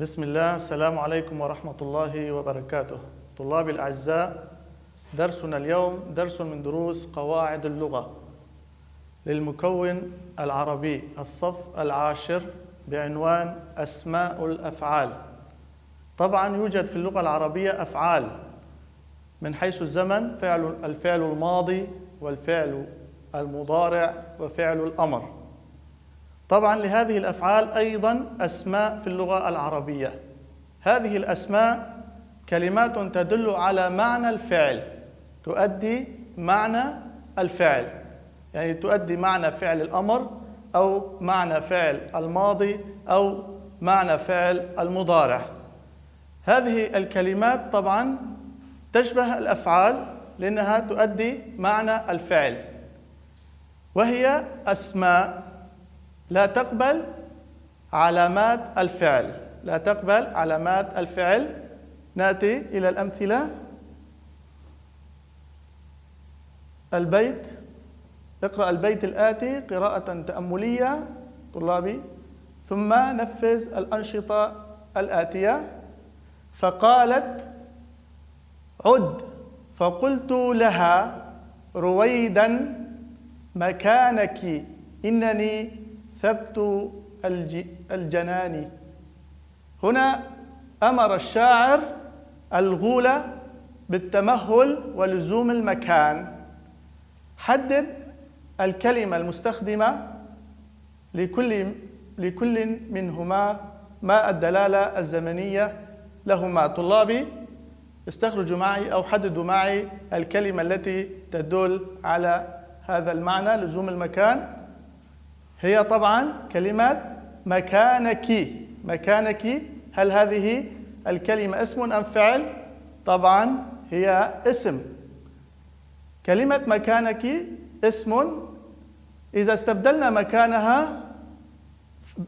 بسم الله. السلام عليكم ورحمة الله وبركاته. طلابي الأعزاء، درسنا اليوم درس من دروس قواعد اللغة للمكون العربي الصف العاشر بعنوان أسماء الأفعال. طبعا يوجد في اللغة العربية أفعال من حيث الزمن، الفعل الماضي والفعل المضارع وفعل الأمر. طبعا لهذه الأفعال أيضا أسماء في اللغة العربية. هذه الأسماء كلمات تدل على معنى الفعل، تؤدي معنى الفعل، يعني تؤدي معنى فعل الأمر أو معنى فعل الماضي أو معنى فعل المضارع. هذه الكلمات طبعا تشبه الأفعال لأنها تؤدي معنى الفعل، وهي أسماء لا تقبل علامات الفعل، لا تقبل علامات الفعل. نأتي إلى الأمثلة. البيت، اقرأ البيت الآتي قراءة تأملية طلابي، ثم نفذ الأنشطة الآتية. فقالت عد، فقلت لها رويدا مكانك إنني ثبت الجنان. هنا أمر الشاعر الغولة بالتمهل ولزوم المكان. حدد الكلمة المستخدمة لكل منهما ما الدلالة الزمنية لهما. طلابي استخرجوا معي أو حددوا معي الكلمة التي تدل على هذا المعنى لزوم المكان. هي طبعا كلمة مكانك. مكانك، هل هذه الكلمة اسم أم فعل؟ طبعا هي اسم. كلمة مكانك اسم. إذا استبدلنا مكانها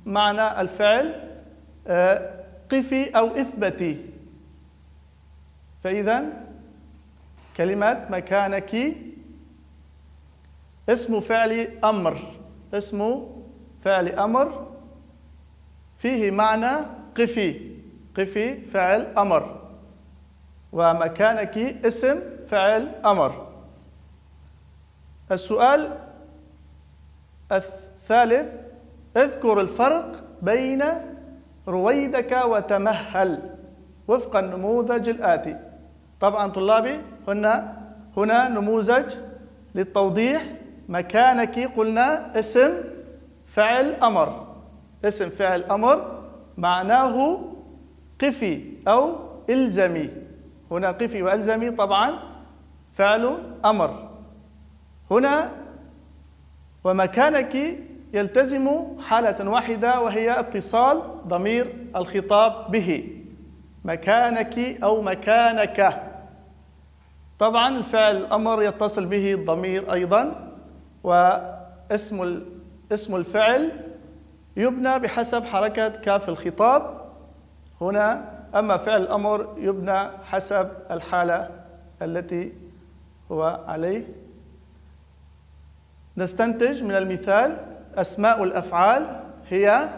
معنى الفعل قفي أو اثبتي، فإذا كلمة مكانك اسم فعل أمر، اسم فعل أمر فيه معنى قفي، قفي فعل أمر، ومكانك اسم فعل أمر. السؤال الثالث: اذكر الفرق بين رويدك وتمهل وفق النموذج الآتي. طبعا طلابي هنا نموذج للتوضيح. مكانك قلنا اسم فعل أمر، اسم فعل أمر معناه قفي أو إلزمي. هنا قفي وإلزمي طبعا فعل أمر. هنا ومكانك يلتزم حالة واحدة وهي اتصال ضمير الخطاب به، مكانك أو مكانك. طبعا الفعل الأمر يتصل به الضمير أيضا، واسم الفعل يبنى بحسب حركة كاف الخطاب هنا، أما فعل الأمر يبنى حسب الحالة التي هو عليه. نستنتج من المثال: أسماء الأفعال هي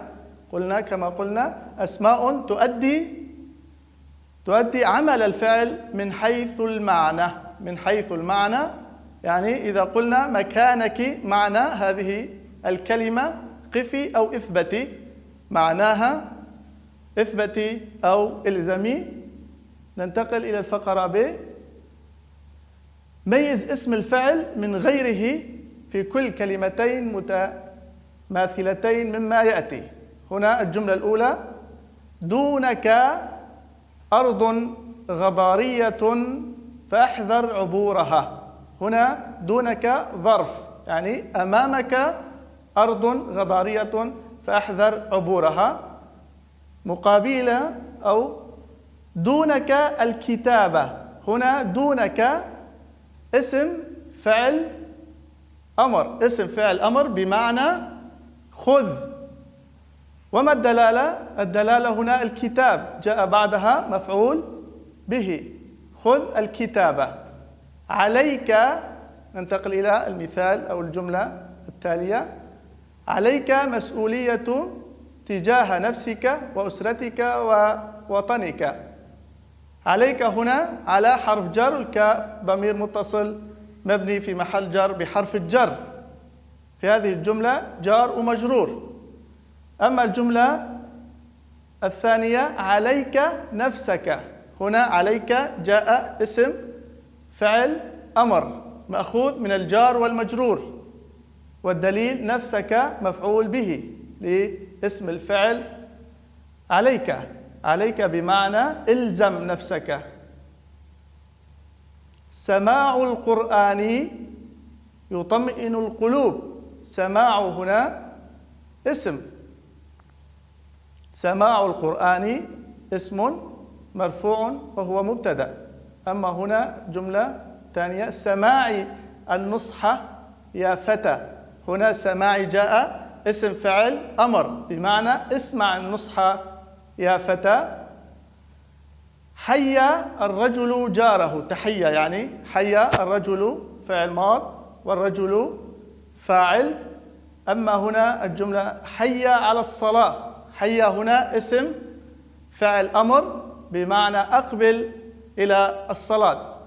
كما قلنا أسماء تؤدي عمل الفعل من حيث المعنى، من حيث المعنى. يعني إذا قلنا مكانك معنى هذه الكلمة قفي أو اثبتي، معناها اثبتي أو الزمي. ننتقل إلى الفقرة ب. ميز اسم الفعل من غيره في كل كلمتين متماثلتين مما يأتي. هنا الجملة الأولى: دونك أرض غضارية فاحذر عبورها. هنا دونك ظرف، يعني أمامك أرض غضارية فاحذر عبورها. مقابلة أو دونك الكتابة. هنا دونك اسم فعل أمر، اسم فعل أمر بمعنى خذ. وما الدلالة؟ الدلالة هنا الكتاب، جاء بعدها مفعول به، خذ الكتابة. عليك، ننتقل إلى المثال أو الجملة التالية: عليك مسؤولية تجاه نفسك وأسرتك ووطنك. عليك هنا على حرف جر، الكاف ضمير متصل مبني في محل جر بحرف الجر، في هذه الجملة جار ومجرور. أما الجملة الثانية عليك نفسك، هنا عليك جاء اسم فعل أمر مأخوذ من الجار والمجرور، والدليل نفسك مفعول به لاسم الفعل عليك. عليك بمعنى إلزم نفسك. سماع القرآن يطمئن القلوب. سماع هنا اسم، سماع القرآن اسم مرفوع وهو مبتدأ. أما هنا جملة ثانية سماع النصح يا فتى، هنا سماع جاء اسم فعل أمر بمعنى اسمع النصح يا فتى. حيا الرجل جاره، تحية يعني حيا الرجل فعل ماض والرجل فاعل. أما هنا الجملة حيا على الصلاة، حيا هنا اسم فعل أمر بمعنى أقبل إلى الصلاة.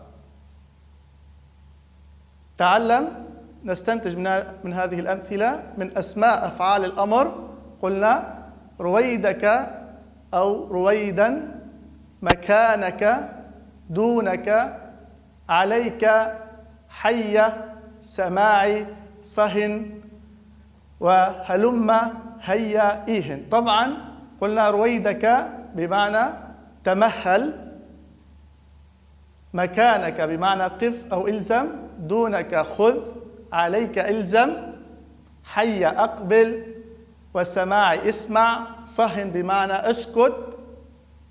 تعلم نستنتج من هذه الأمثلة من أسماء أفعال الأمر. قلنا رويدك أو رويدا، مكانك، دونك، عليك، حي، سماعي، صهن، وهلم، هيا، إيهن. طبعا قلنا رويدك بمعنى تمهل، مكانك بمعنى قف أو إلزم، دونك خذ، عليك إلزم، حي أقبل، وسماعي اسمع، صهن بمعنى اسكت،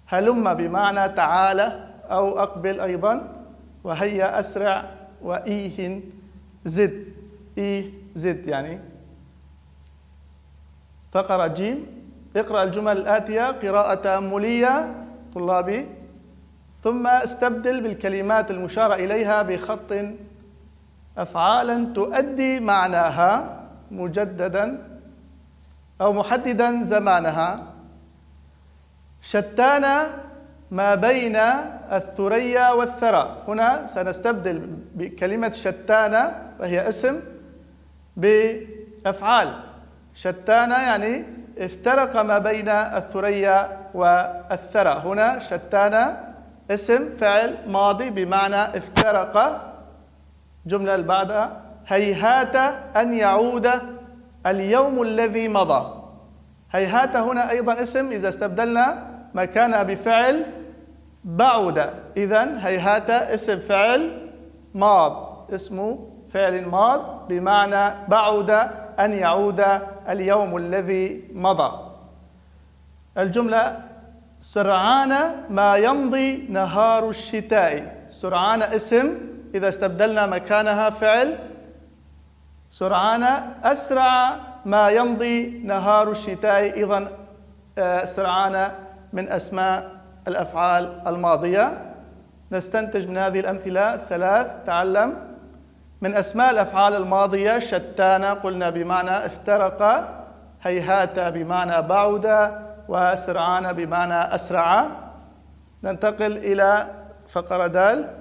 هلم بمعنى تعالى أو أقبل أيضا، وهيا أسرع، وإيهن زد، إيه زد يعني. فقرة جيم. اقرأ الجمل الآتية قراءة تأملية طلابي، ثم استبدل بالكلمات المشار إليها بخط أفعالا تؤدي معناها مجددا أو محددا زمانها. شتان ما بين الثريا والثرى، هنا سنستبدل بكلمة شتان وهي اسم بأفعال. شتان يعني افترق ما بين الثريا والثرى، هنا شتان اسم فعل ماضي بمعنى افترق. جملة اللي بعدها هيهات أن يعود اليوم الذي مضى. هيهات هنا أيضا اسم إذا استبدلنا مكانها بفعل بعد، إذن هيهات اسم فعل ماض، اسمه فعل ماض بمعنى بعد أن يعود اليوم الذي مضى. الجملة سرعان ما يمضي نهار الشتاء. سرعان اسم إذا استبدلنا مكانها فعل. سرعان أسرع ما يمضي نهار الشتاء، إذن سرعان من أسماء الأفعال الماضية. نستنتج من هذه الأمثلة ثلاث. تعلم من أسماء الأفعال الماضية شتان قلنا بمعنى افترق، هيهات بمعنى بعد، وسرعان بمعنى أسرع. ننتقل إلى فقرة دال.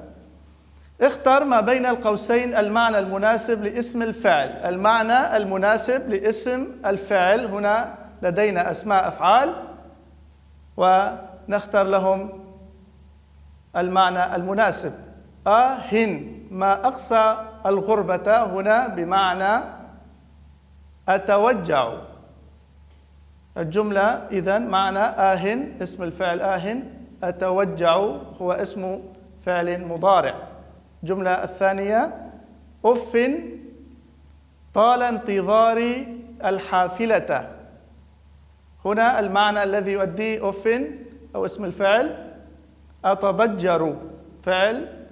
اختر ما بين القوسين المعنى المناسب لاسم الفعل. المعنى المناسب لاسم الفعل، هنا لدينا أسماء أفعال ونختار لهم المعنى المناسب. آهن ما أقصى الغربة، هنا بمعنى أتوجع. الجملة إذن معنى آهن اسم الفعل آهن، أتوجع هو اسم فعل مضارع. الجملة الثانية أف طال انتظاري الحافلة. هنا المعنى الذي يؤديه أف أو اسم الفعل أتضجر، فعل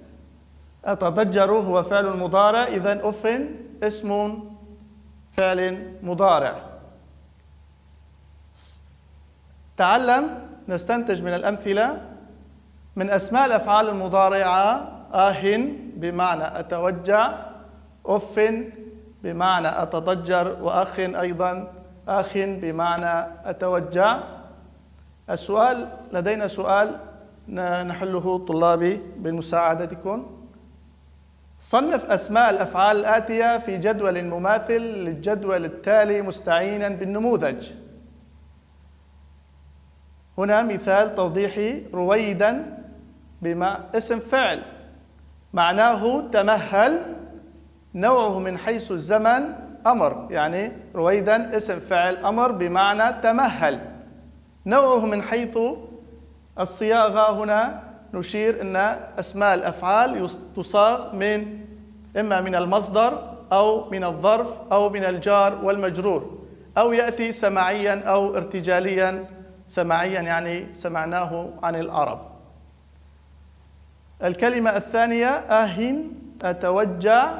أتضجر هو فعل مضارع، إذن أف اسم فعل مضارع. تعلم نستنتج من الأمثلة من أسماء الأفعال المضارعة آهن بمعنى أتوجع، أف بمعنى أتضجر، وأخ أيضا آخ بمعنى أتوجع. السؤال، لدينا سؤال نحله طلابي بمساعدتكم. صنف أسماء الأفعال الآتية في جدول مماثل للجدول التالي مستعينا بالنموذج. هنا مثال توضيحي: رويدا اسم فعل معناه تمهل، نوعه من حيث الزمن أمر. يعني رويدا اسم فعل أمر بمعنى تمهل. نوعه من حيث الصياغة، هنا نشير أن أسماء الأفعال تصاغ إما من المصدر أو من الظرف أو من الجار والمجرور، أو يأتي سماعيا أو ارتجاليا. سماعيا يعني سمعناه عن العرب. الكلمة الثانية أتوجع،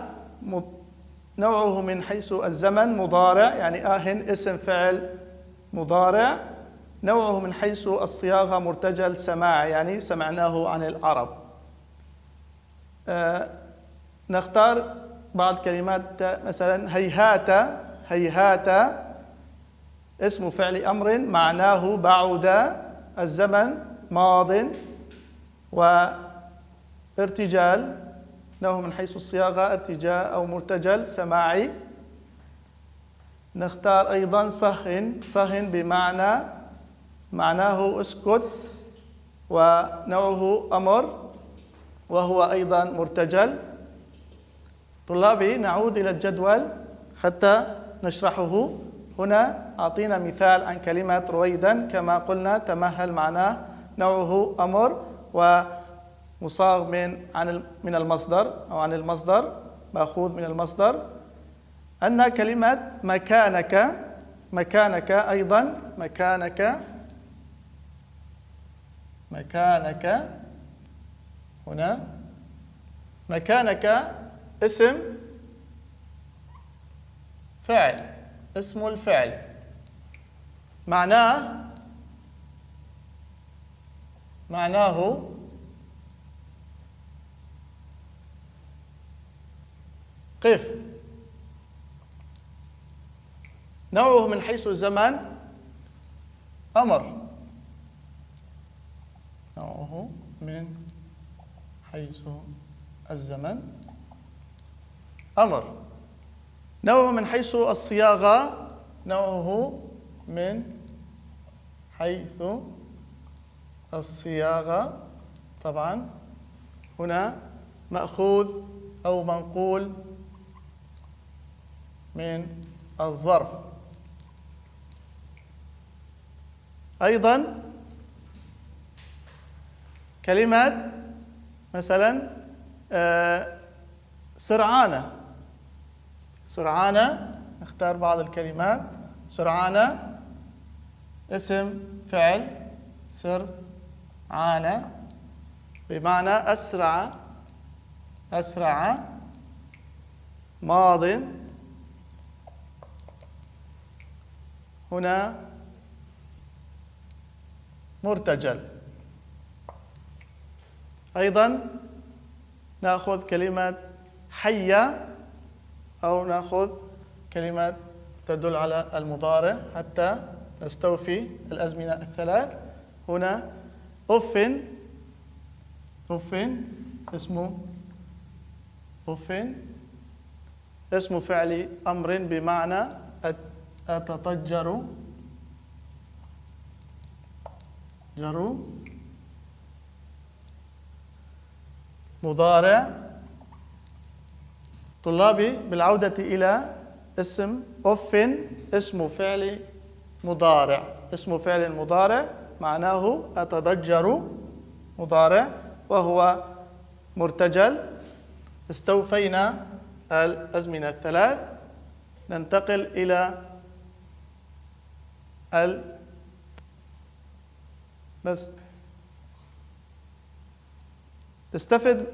نوعه من حيث الزمن مضارع. يعني اسم فعل مضارع، نوعه من حيث الصياغة مرتجل سماع، يعني سمعناه عن العرب. نختار بعض كلمات، مثلا هيهات اسم فعل أمر معناه بعد، الزمن ماض، وارتجال نوعه من حيث الصياغة ارتجاء أو مرتجل سماعي. نختار أيضا صهن بمعنى معناه اسكت، ونوعه أمر وهو أيضا مرتجل. طلابي، نعود إلى الجدول حتى نشرحه. هنا أعطينا مثال عن كلمة رويدا. كما قلنا تمهل معناه نوعه أمر ومصاغ من المصدر أو عن المصدر، مأخوذ من المصدر. أن كلمة مكانك أيضا مكانك هنا مكانك اسم فعل، اسم الفعل معناه قف. نوعه من حيث الزمن أمر، نوعه من حيث الزمن أمر. نوعه من حيث الصياغة، نوعه من حيث الصياغة طبعا هنا مأخوذ أو منقول من الظرف. أيضا كلمات مثلا سرعانة، نختار بعض الكلمات. سرعانة اسم فعل سرعانة بمعنى أسرع ماض. هنا مرتجل. أيضا نأخذ كلمة حية، أو نأخذ كلمات تدل على المضارع حتى نستوفي الأزمنة الثلاث. هنا أف اسم فعل أمر بمعنى أتضجر مضارع. طلابي، بالعودة إلى اسم اسم فعل مضارع معناه أتضجر مضارع وهو مرتجل. استوفينا الأزمنة الثلاث. ننتقل إلى استفد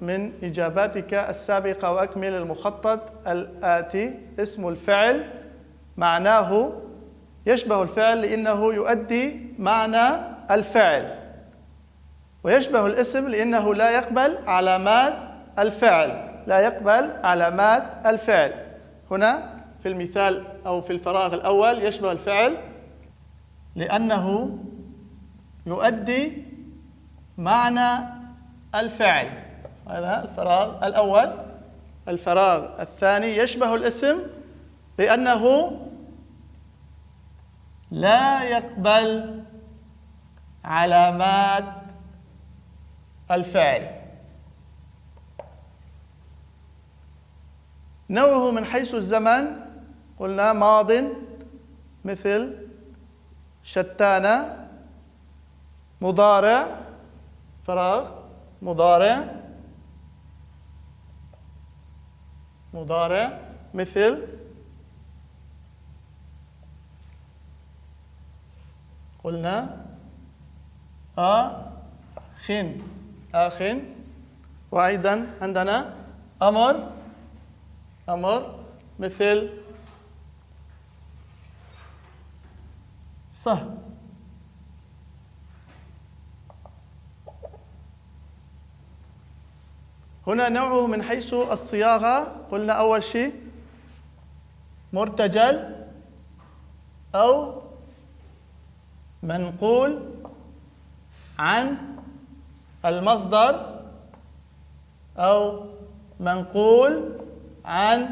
من إجاباتك السابقة وأكمل المخطط الآتي. اسم الفعل معناه يشبه الفعل لأنه يؤدي معنى الفعل، ويشبه الاسم لأنه لا يقبل علامات الفعل. هنا في المثال أو في الفراغ الأول يشبه الفعل لأنه يؤدي معنى الفعل. هذا الفراغ الأول. الفراغ الثاني يشبه الاسم لأنه لا يقبل علامات الفعل. نوعه من حيث الزمن قلنا ماض مثل شتان، مضارع فراغ مضارع مثل قلنا آخ. وأيضا عندنا أمر مثل صه. هنا نوعه من حيث الصياغة قلنا أول شيء مرتجل أو منقول عن المصدر أو منقول عن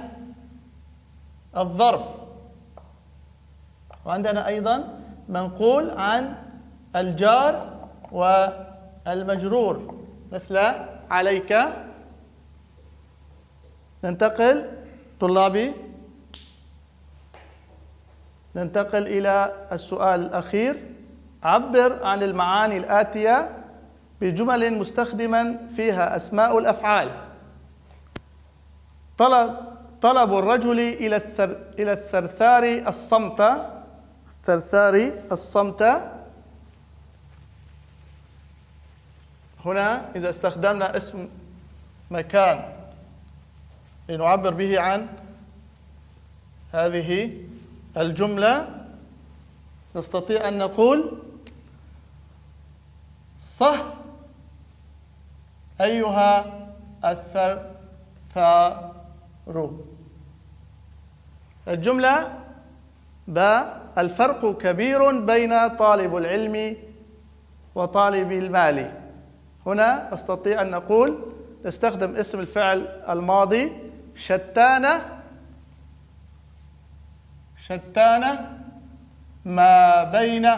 الظرف، وعندنا أيضا منقول عن الجار والمجرور مثل عليك. ننتقل إلى السؤال الأخير. عبر عن المعاني الآتية بجمل مستخدما فيها أسماء الأفعال. طلب الرجل إلى الثرثار الصمت. هنا إذا استخدمنا اسم مكان لنعبر به عن هذه الجملة نستطيع أن نقول صح أيها الثرثار. الجملة الفرق كبير بين طالب العلم وطالب المال. هنا نستطيع أن نقول نستخدم اسم الفعل الماضي شتان ما بين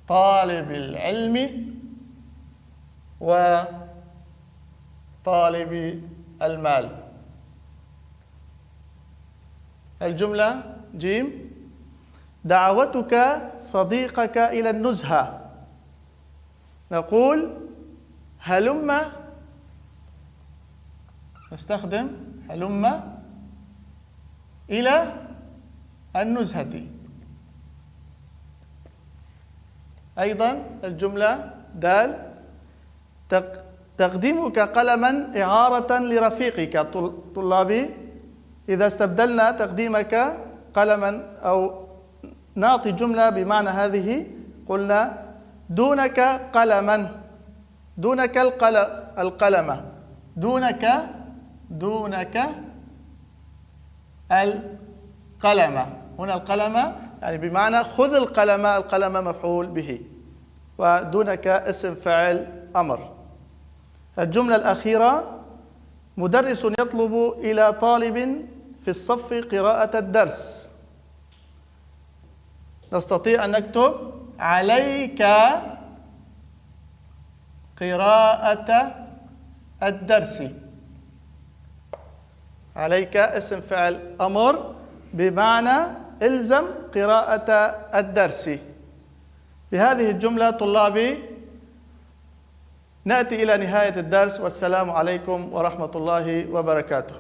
طالب العلم وطالب المال. الجملة جيم دعوتك صديقك إلى النزهة. نقول هلم، نستخدم هلم إلى النزهة. أيضا الجملة دال تقديمك قلما إعارة لرفيقك. طلابي إذا استبدلنا تقديمك قلما أو نعطي جملة بمعنى هذه قلنا دونك قلما، دونك القلم، دونك القلم. هنا القلم يعني بمعنى خذ القلم مفعول به، ودونك اسم فاعل أمر. الجملة الأخيرة مدرس يطلب إلى طالب في الصف قراءة الدرس. نستطيع أن نكتب عليك قراءة الدرس. عليك اسم فعل أمر بمعنى إلزم قراءة الدرس. بهذه الجملة طلابي نأتي إلى نهاية الدرس، والسلام عليكم ورحمة الله وبركاته.